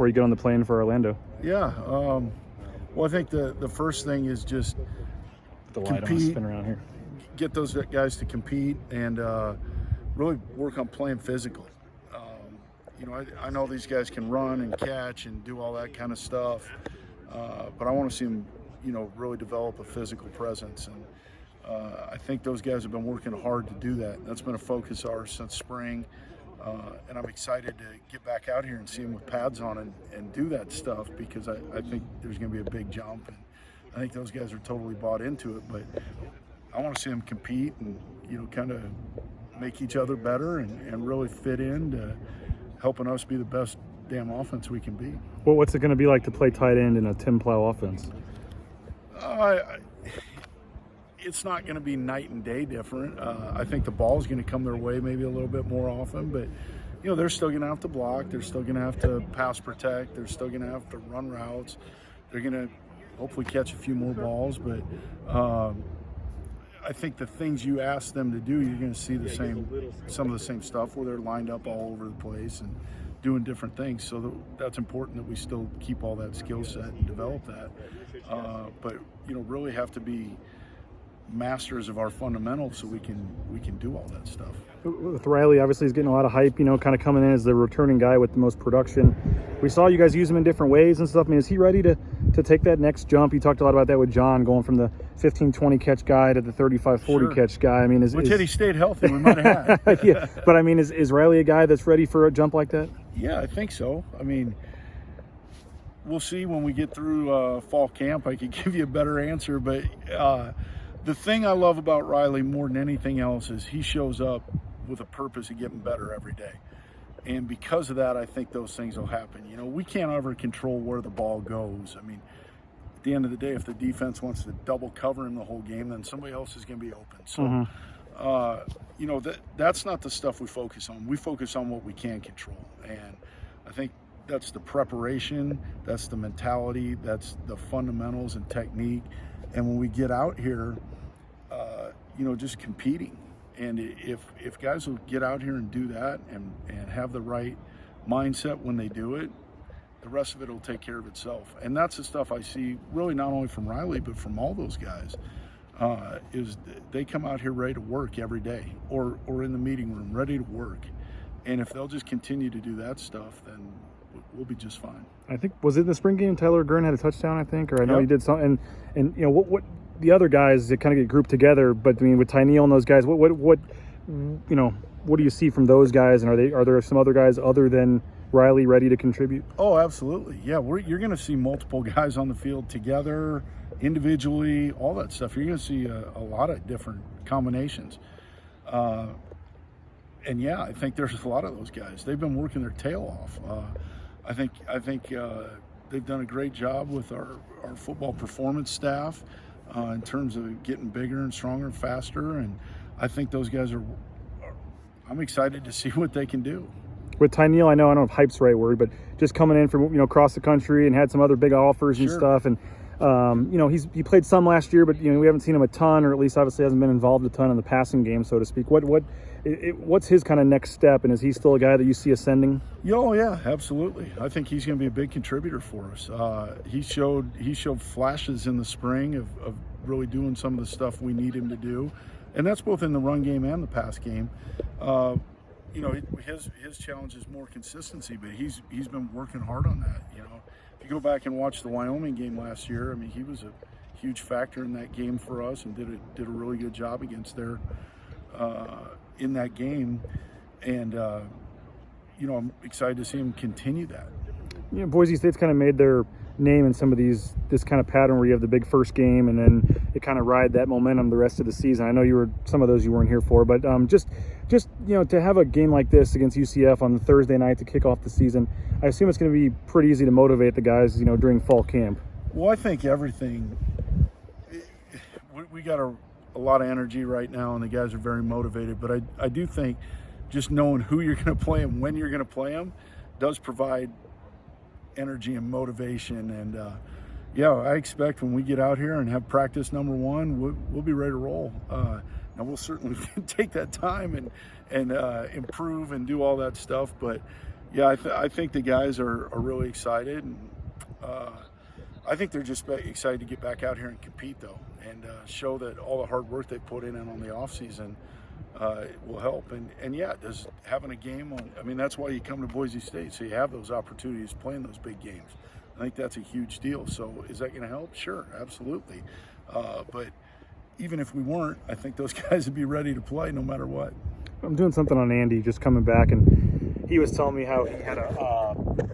before you get on the plane for Orlando? Yeah. Well, I think the first thing is just The light on spin around here. get those guys to compete and really work on playing physical. I know these guys can run and catch and do all that kind of stuff, but I want to see them, really develop a physical presence. And I think those guys have been working hard to do that. That's been a focus of ours since spring. And I'm excited to get back out here and see them with pads on and do that stuff, because I think there's going to be a big jump. And I think those guys are totally bought into it. But I want to see them compete and, kind of make each other better and really fit into helping us be the best damn offense we can be. Well, what's it going to be like to play tight end in a Tim Tebow offense? It's not going to be night and day different. I think the ball is going to come their way maybe a little bit more often, but they're still going to have to block. They're still going to have to pass protect. They're still going to have to run routes. They're going to hopefully catch a few more balls, but I think the things you ask them to do, you're going to see some of the same stuff where they're lined up all over the place and doing different things. So that's important that we still keep all that skill set and develop that. But really have to be masters of our fundamentals so we can do all that stuff. With Riley, obviously he's getting a lot of hype, kind of coming in as the returning guy with the most production. We saw you guys use him in different ways and stuff. I mean, is he ready to take that next jump? You talked a lot about that with John, going from the 15-20 catch guy to the 35-40 catch guy. I mean, which had he stayed healthy, we might have had. Yeah, but I mean, is Riley a guy that's ready for a jump like that? Yeah, I think so. I mean, we'll see when we get through fall camp. I could give you a better answer, but the thing I love about Riley more than anything else is he shows up with a purpose of getting better every day. And because of that, I think those things will happen. We can't ever control where the ball goes. I mean, at the end of the day, if the defense wants to double cover him the whole game, then somebody else is going to be open. So, that's not the stuff we focus on. We focus on what we can control. And I think that's the preparation, that's the mentality, that's the fundamentals and technique. And when we get out here, just competing. And if guys will get out here and do that and have the right mindset when they do it, the rest of it will take care of itself. And that's the stuff I see really not only from Riley, but from all those guys, is they come out here ready to work every day or in the meeting room, ready to work. And if they'll just continue to do that stuff, then we'll be just fine. I think, was it in the spring game, Tyler Gurn had a touchdown, I think, or I know he did something. And what the other guys that kind of get grouped together, but I mean, with Tyneal and those guys, what do you see from those guys? And are there some other guys other than Riley ready to contribute? Oh, absolutely. Yeah, you're going to see multiple guys on the field together, individually, all that stuff. You're going to see a lot of different combinations. And yeah, I think there's a lot of those guys. They've been working their tail off. I think they've done a great job with our football performance staff in terms of getting bigger and stronger and faster. And I think those guys I'm excited to see what they can do. With Tyneal, I don't know if hype's the right word, but just coming in from across the country and had some other big offers and stuff. And he played some last year, but we haven't seen him a ton, or at least obviously hasn't been involved a ton in the passing game, so to speak. What's his kind of next step, and is he still a guy that you see ascending? Oh yeah, absolutely. I think he's going to be a big contributor for us. He showed flashes in the spring of really doing some of the stuff we need him to do, and that's both in the run game and the pass game. His challenge is more consistency, but he's been working hard on that. If you go back and watch the Wyoming game last year, I mean, he was a huge factor in that game for us and did a really good job against their in that game. And I'm excited to see him continue that. Boise State's kind of made their name in some of this kind of pattern where you have the big first game and then you kind of ride that momentum the rest of the season. I know some of those you weren't here for, but just to have a game like this against UCF on the Thursday night to kick off the season, I assume it's going to be pretty easy to motivate the guys, during fall camp. Well, I think everything. We got a lot of energy right now, and the guys are very motivated. But I do think just knowing who you're going to play and when you're going to play them does provide energy and motivation. And I expect when we get out here and have practice number one, we'll be ready to roll. Now we'll certainly take that time and improve and do all that stuff. But Yeah, I think the guys are really excited, and I think they're just excited to get back out here and compete, though, and show that all the hard work they put in on the off season will help. And yeah, does having a game on, I mean, that's why you come to Boise State, so you have those opportunities playing those big games. I think that's a huge deal. So is that going to help? Sure, absolutely. But even if we weren't, I think those guys would be ready to play no matter what. I'm doing something on Andy just coming back, and he was telling me how he had a